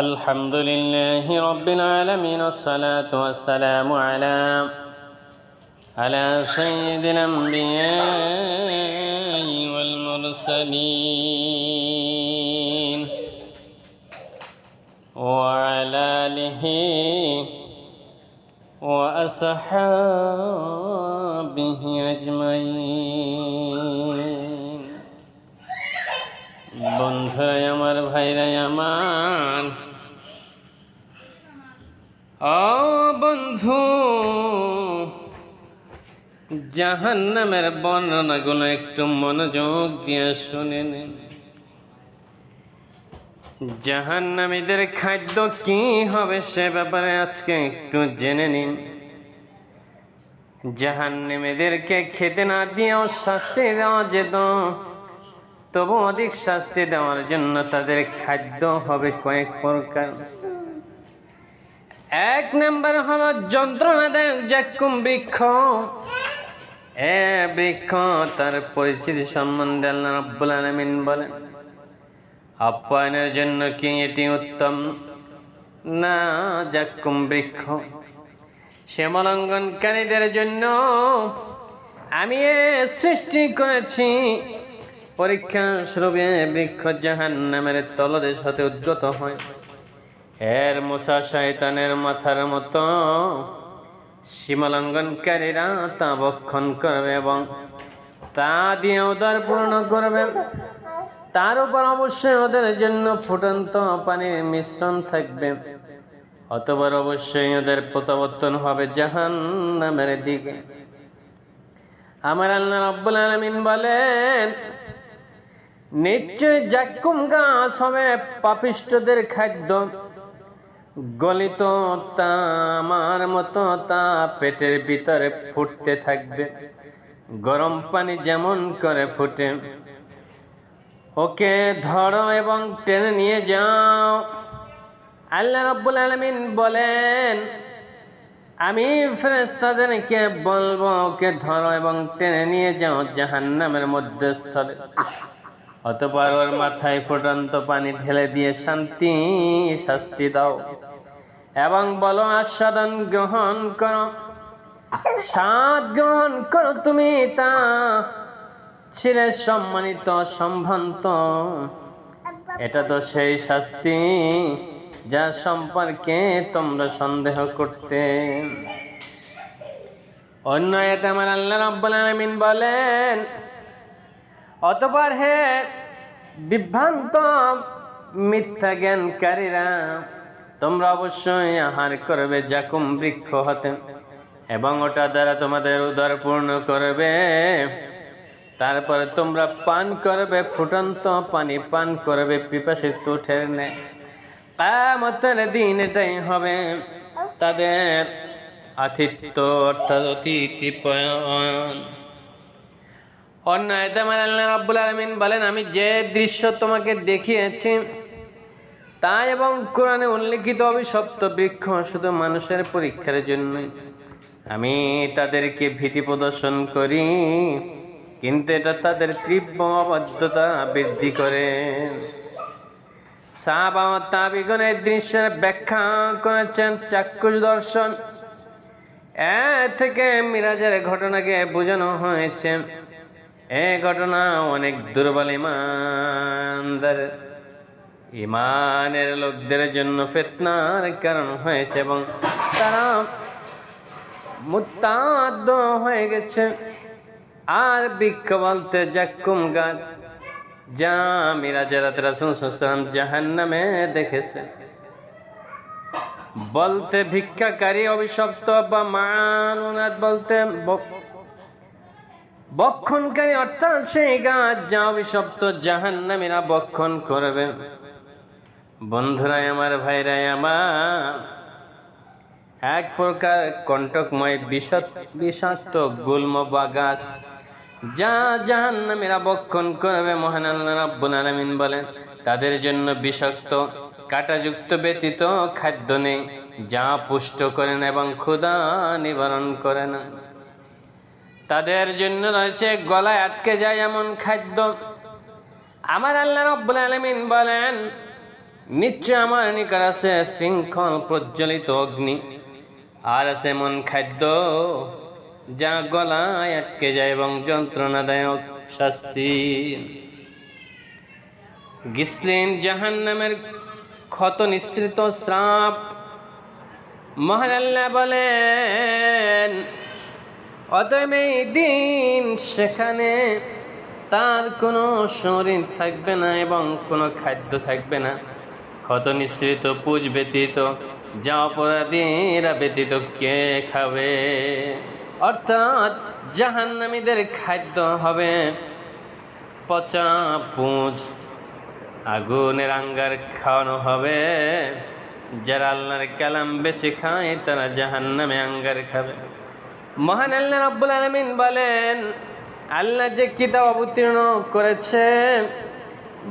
আলহামদুলিল্লাহি রাব্বিল আলামিন والصلاة والسلام على سيد الأنبياء والمرسلين وعلى آله وأصحابه أجمعين। বন্ধুরা আমার, ভাইরা আমার, বন্ধু, জাহান্নামের বর্ণনাগুলো একটু মনোযোগ দিয়ে শুনে নিন। জাহান্নামীদের খাদ্য কি হবে সে ব্যাপারে আজকে একটু জেনে নিন। জাহান্নামীদেরকে খেতে না দিয়েও শাস্তি দেওয়া যেত, তবু অধিক শাস্তি দেওয়ার জন্য তাদের খাদ্য হবে কয়েক প্রকার। এক নম্বর হলো যন্ত্রণাদায়ক জাক্কুম বৃক্ষ। বৃক্ষ তার পরিচিতি সম্বন্ধে আল্লাহ রাব্বুল আলামিন বলেন, আপ্যায়নের জন্য কি এটি উত্তম না? জাক্কুম বৃক্ষ শ্যামলঙ্ঘনকারীদের জন্য আমি সৃষ্টি করেছি। পরীক্ষা স্বরূপে বৃক্ষ জাহান্নামের তলদেশ হতে উদ্গত হয়। এর মোছা শয়তানের মাথার মতো। সীমালঙ্ঘনকারীরা তা ভক্ষণ করবে এবং তা দিয়ে উদর পূর্ণ করবে। তার উপর অবশ্যই ওদের জন্য ফুটন্ত পানির মিশ্রণ থাকবে। অতঃপর অবশ্যই ওদের প্রত্যাবর্তন হবে জাহান্নামের দিকে। আমার আল্লাহ রাব্বুল আলামিন বলেন, নিশ্চয় জাক্কুম গাছ হবে পাপিষ্ঠদের খাদ্য। গলিত তামার মতো তা পেটের ভিতরে ফুটতে থাকবে, গরম পানি যেমন করে ফুটে। ওকে ধরো এবং টেনে নিয়ে যাও। আল্লাহ রাব্বুল আলামিন বলেন, আমি ফেরেশতাদেরকে বলবো, ওকে ধরো এবং টেনে নিয়ে যাও জাহান্নামের মধ্যস্থলে। অতঃপর ওর মাথায় ফুটন্ত পানি ঢেলে দিয়ে শাস্তি দাও এবং বলো, আস্বাদন গ্রহণ করো, স্বাদ গ্রহণ করো তুমি তা চিরে সম্মানিত সম্ভ্রান্ত। এটা তো সেই শাস্তি যার সম্পর্কে তোমরা সন্দেহ করতে। অন্য আয়াতে আমার আল্লাহ রাব্বুল আলামিন বলেন, অতঃপর হে বিভ্রান্ত মিথ্যা জ্ঞানকারীরা, তোমরা অবশ্যই আহার করবে জাকুম বৃক্ষ হতে এবং ওটা দ্বারা তোমাদের উদর পূর্ণ করবে। তারপরে তোমরা পান করবে ফুটন্ত পানি, পান করবে পিপাসিত উঠের ন্যায়। কিয়ামতের দিন এটাই হবে তাদের আতিথ্য, অর্থাৎ অতিথিপরায়ণ। অন্য আয়াতে আমার আল্লাহ রাব্বুল আলামিন বলেন, আমি যে দৃশ্য তোমাকে দেখিয়েছি তা এবং কোরআনে উল্লেখিত অভিশপ্ত বৃক্ষ শুধু মানুষের পরীক্ষার জন্যই। আমি তাদেরকে ভীতি প্রদর্শন করি, কিন্তু এটা তাদের তীব্র অবাধ্যতা বৃদ্ধি করে। সাহাবা ও তাবিগণের দৃশ্যের ব্যাখ্যা করেছেন চাক্ষুষ দর্শন। থেকে মিরাজের ঘটনাকে বোঝানো হয়েছে। এই ঘটনা অনেক দুর্বল ইমানের লোকদের জন্য ফিতনার কারণ হয়েছে এবং তারা মুরতাদ হয়ে গেছে। আর বৃক্ষ বলতে জাক্কুম গাছ, যা মিরাজের রাতে রাসূল সাল্লাল্লাহু আলাইহি ওয়াসাল্লাম জাহান্নামে দেখেছে। বলতে ভিক্ষাকারী, অভিশপ্ত বা মালউনাত বলতে বক্ষণকারী, অর্থাৎ সেই গাছ যা অভিশপ্ত জাহান্নামীরা বক্ষণ করবে। বন্ধুরাই আমার, ভাইরাই আমার, এক প্রকার কণ্টকময় বিষাক্ত গুল্ম বা গাছ যা জাহান্নামীরা বক্ষণ করবে। মহান আল্লাহ রাব্বুল আলামিন বলেন, তাদের জন্য বিষাক্ত কাঁটাযুক্ত ব্যতীত খাদ্য নেই, যা পুষ্ট করে না এবং ক্ষুধা নিবারণ করে না। তাদের জন্য রয়েছে গলায় আটকে যায় এমন খাদ্য। আমার আল্লাহ রাব্বুল আলামিন বলেন, নিশ্চয় আমার নিকট আছে শৃঙ্খল প্রজ্বলিত অগ্নি, আর আছে এমন খাদ্য যা গলায় আটকে যায় এবং যন্ত্রণাদায়ক শাস্তি। গিসলিন জাহান্নামের ক্ষত নিঃসৃত শ্রাপ। মহান আল্লাহ বলেন, অতএব এই দিন সেখানে তার কোনো শরীর থাকবে না এবং কোনো খাদ্য থাকবে না, ক্ষত নিঃসৃত পুজ ব্যতীত, যা অপরাধীরা ব্যতীত কে খাবে? অর্থাৎ জাহান্নামীদের খাদ্য হবে পচা পুঁজ, আগুনের আঙ্গার খাওয়ানো হবে। যারা আল্লাহর কালাম বেঁচে খায় তারা জাহান্নামে আঙ্গার খাবে। মহান আল্লাহ রাব্বুল আলামিন বলেন, আল্লাহ যে কিতাব অবতীর্ণ করেছে,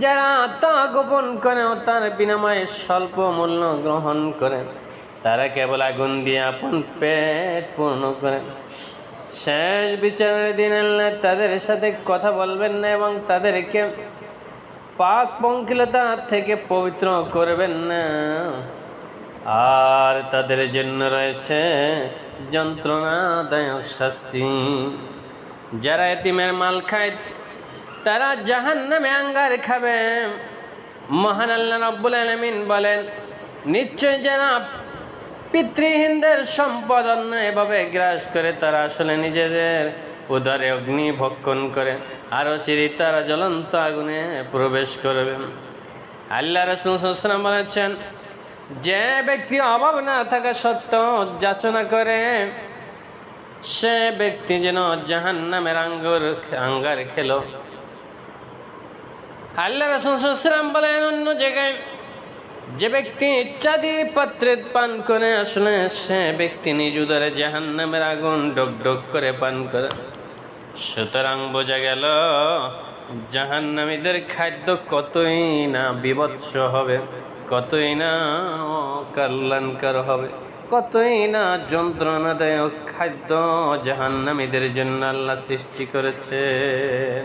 যারা তা গোপন করে ও তার বিনিময়ে স্বল্প মূল্য গ্রহণ করে, তারা কেবল আগুন দিয়ে আপন পেট পূর্ণ করে। শেষ বিচারের দিন আল্লাহ তাদের সাথে কথা বলবেন না এবং তাদেরকে পাক পঙ্কিলতা থেকে পবিত্র করবেন না, আর তাদের জন্য রয়েছে যন্ত্রণাদায়ক শাস্তি। যারা এতিমের মাল খায় তারা জাহান্নামে আঙ্গার খাবে। মহান আল্লাহ রাব্বুল আলামিন বলেন, নিশ্চয় যারা পিতৃহীনদের সম্পদ অন্যায়ভাবে গ্রাস করে তারা আসলে নিজেদের উদরে অগ্নি ভক্ষণ করে, আরও চিরি তারা জ্বলন্ত আগুনে প্রবেশ করবে। আল্লাহ রাসূল সাল্লাল্লাহু আলাইহি ওয়াসাল্লাম বলেছেন, যে ব্যক্তি অভাব না থাকা সত্ত্বেও যাচনা করে, সে ব্যক্তি যেন জাহান্নামের আঙ্গার খেল। আল্লাহ রাসূল সাল্লাল্লাহু আলাইহি ওয়াসাল্লাম বলেন অন্য জায়গায়, যে ব্যক্তি চাঁদির পাত্রে পান করে, আসলে সে ব্যক্তি নিজ উদরে জাহান্নামের আগুন ডক ডক করে পান করে। সুতরাং বোঝা গেল জাহান্নামীদের খাদ্য কতই না বিভৎস হবে, কতই না কল্যাণকর হবে, কতই না যন্ত্রণাদায়ক খাদ্য জাহান্নামীদের জন্য আল্লাহ সৃষ্টি করেছেন।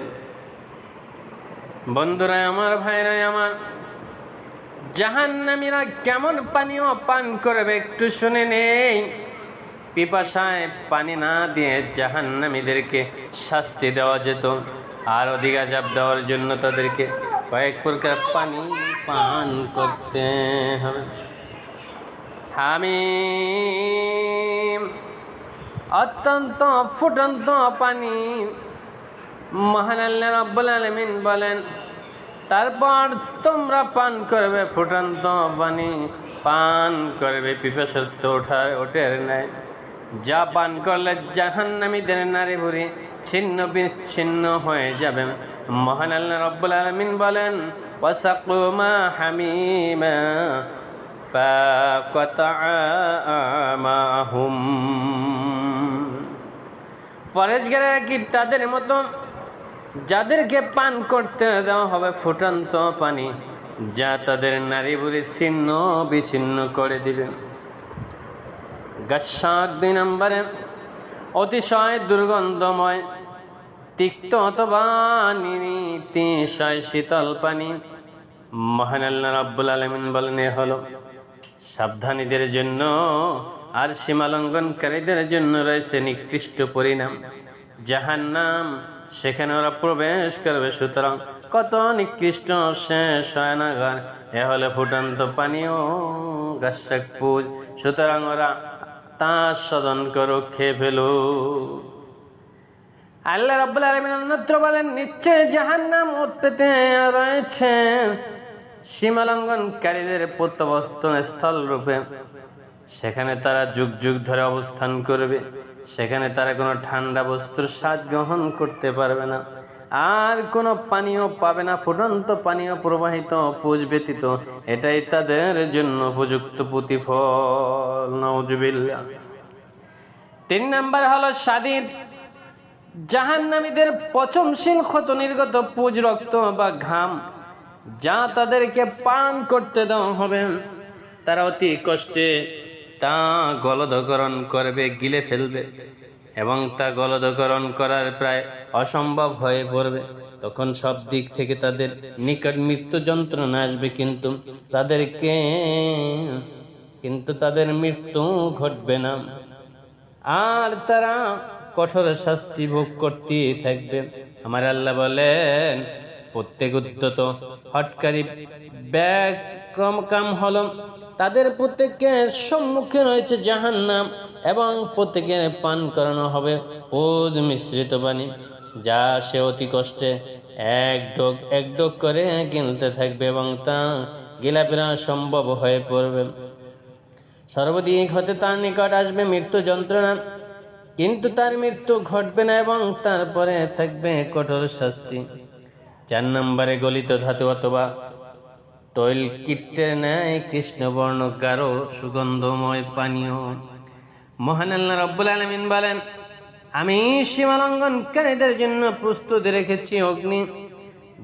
বন্ধুরা আমার, ভাইরা আমার, জাহান্নামীরা কেমন পানীয় পান করবে একটু শুনে নেই। পিপাসায় পানি না দিয়ে জাহান্নামীদেরকে শাস্তি দেওয়া যেত, আর অধিক আযাব দেওয়ার জন্য তাদেরকে কয়েক প্রকার পানি পান করতে হবে। হামিম, অত্যন্ত ফুটন্ত পানি। মহান আল্লাহ রাব্বুল আলামিন বলেন, তারপর তোমরা পান করবে ফুটন্ত পানি, পান করবে পিপাসার্ত ওঠের নেয়, যা পান করলে জাহান্নামীদের নারী ভুঁড়ি ছিন্ন বিচ্ছিন্ন হয়ে যাবে। মহান আল্লাহ রাব্বুল আলামিন বলেন, ওয়াসাকু মা হামিমা ফাকাতাআ মাহুম। পরেশগারেরা কি তাদের মতো, যাদেরকে পান করতে দেওয়া হবে ফুটন্ত পানি, যা তাদের নারী ভুঁড়ি ছিন্ন বিচ্ছিন্ন করে দিবে। গাস্সাক 2 নম্বরে, অতিশয় দুর্গন্ধময় তিক্ত অথবা নিতিশয় শীতল পানি। মহান আল্লাহ রাব্বুল আলামিন বলেন, এ হলো সাবধানীদের জন্য, আর সীমালঙ্ঘনকারীদের জন্য রয়েছে নিকৃষ্ট পরিণাম জাহান্নাম, সেখানে ওরা প্রবেশ করবে। সুতরাং কত নিকৃষ্ট সে শয়নাগার, এ হলে ফুটন্ত পানীয় গাস্সাক পুজ। সুতরাং ওরা তা সদন করো, খেয়ে ফেলো। আল্লাহ রাব্বুল আলামিন অন্যত্র বলেন, নিশ্চয় জাহান্নাম উৎপেতে রয়েছে সীমালঙ্ঘনকারীদের প্রত্যাবর্তন স্থল রূপে। সেখানে তারা যুগ যুগ ধরে অবস্থান করবে, সেখানে তারা কোনো ঠান্ডা বস্তুর স্বাদ গ্রহণ করতে পারবে না, আর কোনো পানীয় পাবে না ফুটন্ত পানীয় প্রবাহিত পুজ ব্যতীত। এটাই তাদের জন্য উপযুক্ত প্রতিফল। নাউজুবিল্লাহ। 3 নম্বর হলো স্বাদির। জাহান্নামীদের পচনশীল ক্ষত নির্গত পুজ, রক্ত বা ঘাম, যা তাদেরকে পান করতে দেওয়া হবে। তারা অতি কষ্টে তা গলদকরণ করবে, গিলে ফেলবে। এবং তা গলদকরণ করার প্রায় অসম্ভব হয়ে পড়বে। তখন সব দিক থেকে তাদের নিকট মৃত্যু যন্ত্রণা আসবে, কিন্তু তাদের মৃত্যু ঘটবে না, আর তারা কঠোর শাস্তি ভোগ করতে থাকবে। আমার আল্লাহ বলেন, প্রত্যেক উদ্যত হটকারী ব্যাক্রমকাম হল, তাদের প্রত্যেকের সম্মুখে রয়েছে জাহান্নাম, এবং প্রত্যেকের পান করানো হবে ওজ মিশ্রিত পানি, যা সে অতি কষ্টে এক ডোক করে গিলতে থাকবে, এবং তা গিলাপেরা সম্ভব হয়ে পড়বে। সর্বদিক হতে তার নিকট আসবে মৃত্যু যন্ত্রণা, কিন্তু তার মৃত্যু ঘটবে না, এবং তারপরে থাকবে কঠোর শাস্তি। 4 নম্বরে গলিত ধাতু অথবা তৈল কীটের ন্যায় কৃষ্ণবর্ণ গাঢ় সুগন্ধময় পানীয়। মহান আল্লাহ রাব্বুল আলামিন বলেন, আমি সীমা লঙ্ঘনকারীদের জন্য প্রস্তুত রেখেছি অগ্নি,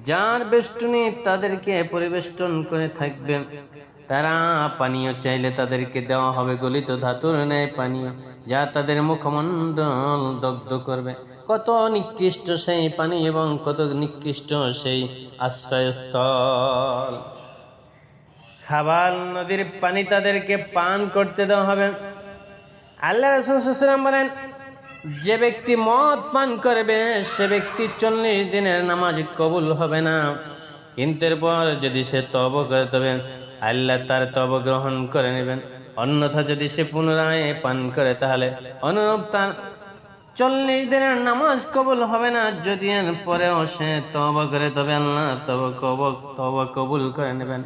যার বেষ্টনী তাদেরকে পরিবেষ্টন করে থাকবে। তারা পানীয় চাইলে তাদেরকে দেওয়া হবে গলিত ধাতুর ন্যায় পানীয়, যা তাদের মুখমণ্ডল দগ্ধ করবে। কত নিকৃষ্ট সেই পানি এবং কত নিকৃষ্ট সেই আশ্রয়স্থল। খাবাল নদীর পানি তাদেরকে পান করতে দেওয়া হবে। আল্লাহ রাসূল সাল্লাল্লাহু আলাইহি ওয়াসাল্লাম বলেন, যে ব্যক্তি মদ পান করবে সে ব্যক্তি 40 দিনের নামাজ কবুল হবে না, কিন্তু এরপর যদি সে তওবা করে তবে আল্লাহ তার তওবা গ্রহণ করে নেবেন। অন্যথা যদি সে পুনরায় পান করে তাহলে অনুরূপ তার 40 দিনের নামাজ কবুল হবে না। যদি এর পরেও সে তওবা করে তবে আল্লাহ তওবা কবুল করে নেবেন।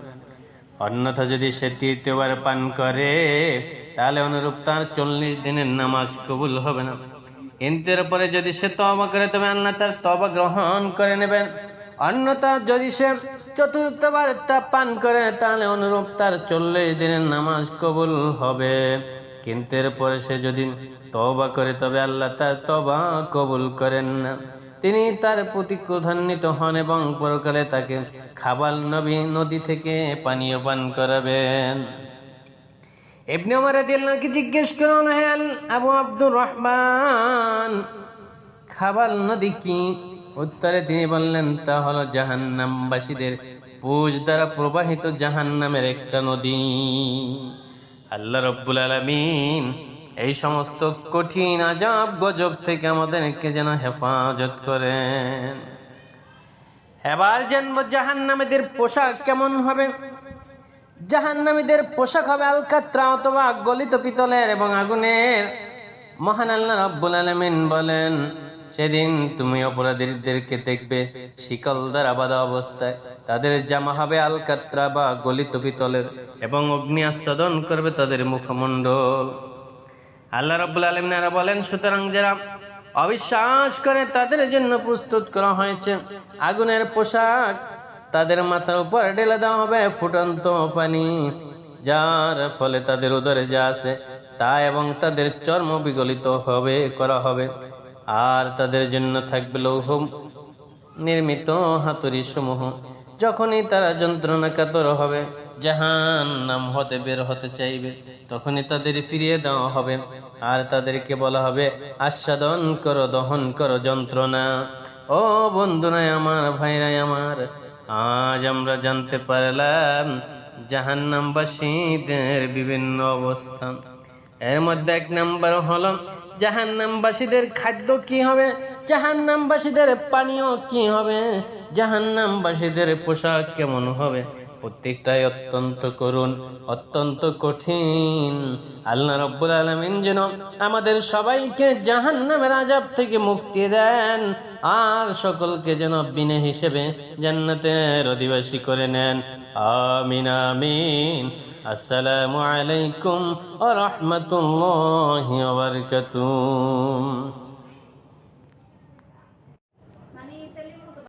অন্যথা যদি সে 3য়বার পান করে তাহলে অনুরূপ তার 40 দিনের নামাজ কবুল হবে না। কিন্তু এরপরে যদি সে তওবা করে তবে আল্লাহ তার তওবা গ্রহণ করে নেবেন। অন্যথা যদি সে 4র্থবার তা পান করে তাহলে অনুরূপ তার 40 দিনের নামাজ কবুল হবে। কিন্তু এরপরে সে যদি তওবা করে তবে আল্লাহ তার তওবা কবুল করেন না। তিনি তার প্রতি ক্রোধান্বিত হন এবং পরকালে তাকে খাবাল নদী থেকে পানীয় পান করাবেন। ইবনে ওমর রাদিয়াল্লাহু আনহু জিজ্ঞেস করলেন, হে আবু আব্দুর রহমান, খাবাল নদী কি? উত্তরে তিনি বললেন, তা হলো জাহান্নামবাসীদের পূজ দ্বারা প্রবাহিত জাহান্নামের একটা নদী। আল্লাহ রাব্বুল আলামিন এই সমস্ত কঠিন আযাব গজব থেকে আমাদেরকে যেন হেফাজত করেন। এবার জানবো জাহান্নামীদের পোশাক কেমন হবে। জাহান্নামীদের পোশাক হবে আলকাত্রা অথবা গলিত পিতলের এবং আগুনের। মহান আল্লাহ রাব্বুল আলামিন বলেন, সেদিন তুমি অপরাধীদেরকে দেখবে শিকল দ্বারা বাঁধা অবস্থায়, তাদের জামা হবে আলকাত্রা বা গলিত পিতলের, এবং অগ্নি আস্বাদন করবে তাদের মুখমণ্ডল। আল্লাহ রাব্বুল আলামিন আরো বলেন, সুতরাং যারা অবিশ্বাস করে তাদের জন্য প্রস্তুত করা হয়েছে আগুনের পোশাক, তাদের মাথার উপর ঢেলে দেওয়া হবে ফুটন্ত পানি, যার ফলে তাদের উদরে যা আছে তা এবং তাদের চর্ম বিগলিত করা হবে। আর তাদের জন্য থাকবে লৌহ নির্মিত হাতুড়ি সমূহ। যখনই তারা যন্ত্রণা কাতর হবে, জাহান্নাম হতে বের হতে চাইবে, তখনই তাদের ফিরিয়ে দেওয়া হবে, আর তাদেরকে বলা হবে, আস্বাদন করো, দহন করো যন্ত্রণা। ও বন্ধুরা আমার, ভাইরা আমার, আজ আমরা জানতে পারলাম জাহান্নামবাসীদের বিভিন্ন অবস্থান। এর মধ্যে 1 নম্বর হলো জাহান্নামবাসীদের খাদ্য কি হবে, জাহান্নামবাসীদের পানীয় কি হবে, জাহান্নামবাসীদের পোশাক কেমন হবে। প্রত্যেকটাই অত্যন্ত করুণ, অত্যন্ত কঠিন। আল্লাহ রাব্বুল আলামিন যেন আমাদের সবাইকে জাহান্নামের আযাব থেকে মুক্তি দেন, আর সকলকে যেন বিনা হিসেবে জান্নাতের অধিবাসী করে নেন। আমিন আমিন। আসসালামু আলাইকুম ওয়া রাহমাতুল্লাহি ওয়া বারাকাতুহু।